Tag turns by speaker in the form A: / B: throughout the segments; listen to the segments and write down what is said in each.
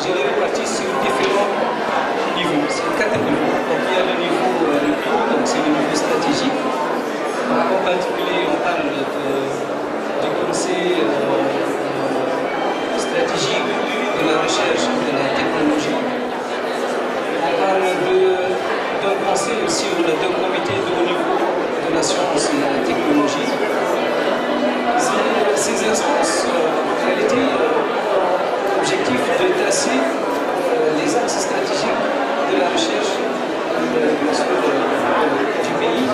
A: je l'ai réparti sur différents niveaux, sur 4 niveaux. Donc il y a le niveau le plus haut, donc c'est le niveau stratégique. En particulier, on parle du conseil stratégique de la recherche et de la technologie. On parle d'un conseil aussi d'un comité de haut niveau de la science et de la technologie. Ces instances, en réalité, l'objectif de tracer les axes stratégiques de la recherche du pays.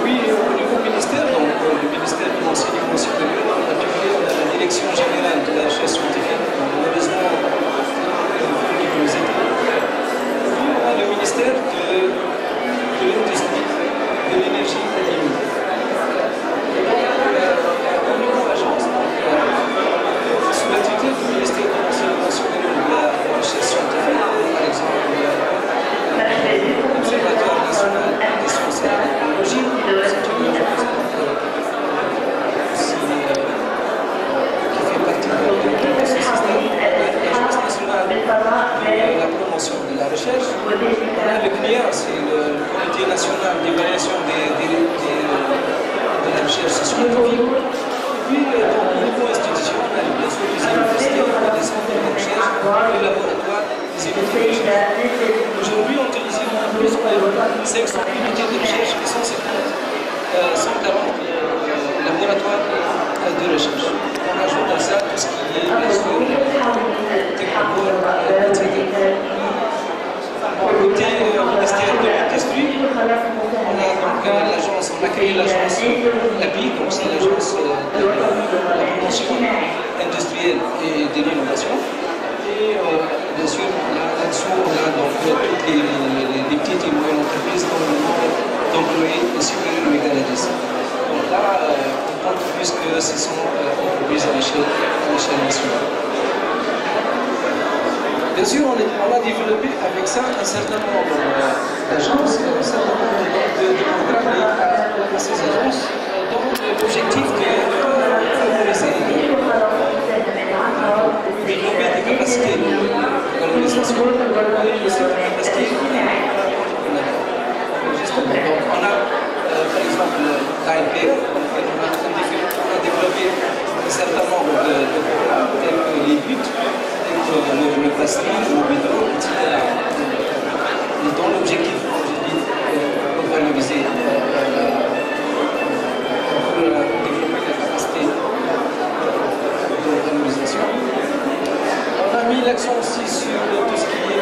A: Puis au niveau ministère, donc le ministère de l'enseignement supérieur, on a la direction générale de la recherche scientifique, malheureusement, nous étions. Puis on a le ministère de l'industrie, de l'énergie et des mines. Au niveau agence, sous la tutelle du ministère de l'enseignement supérieur de la recherche scientifique, par exemple, l'Observatoire national des sciences et de la technologie, qui fait partie de ce système, l'Agence nationale de la promotion de la recherche. On a le CNIA, c'est le Comité national d'évaluation de la recherche scientifique. Puis, au niveau institutionnel, bien sûr, les universités, les centres de recherche, les laboratoires, les unités de recherche. Aujourd'hui, on utilise plus de 500 unités de recherche et 140 laboratoires de recherche. On ajoute à ça tout ce qui est, bien sûr, technopole, etc. Côté ministère de l'Industrie, on a créé l'agence API, donc c'est l'agence de la promotion industrielle et de l'innovation. Et bien sûr, là-dessous, on a donc toutes les petites et moyennes entreprises dont le nombre d'employés est supérieur ou égal à 10. Donc là, on compte plus que ce sont entreprises à l'échelle nationale. Bien sûr, on a développé avec ça un certain nombre d'agences, un certain nombre de programmes liés à ces agences, dont l'objectif de favoriser développer des capacités d'organisation et aussi des capacités entrepreneuriales. Donc on a par exemple l'ANPR, on a développé un certain nombre de programmes tels que les buts, le passerine, le béton, etc. Et dont l'objectif, comme je dis, pour valoriser, pour développer la capacité d'organisation. On a mis l'accent aussi sur tout ce qui est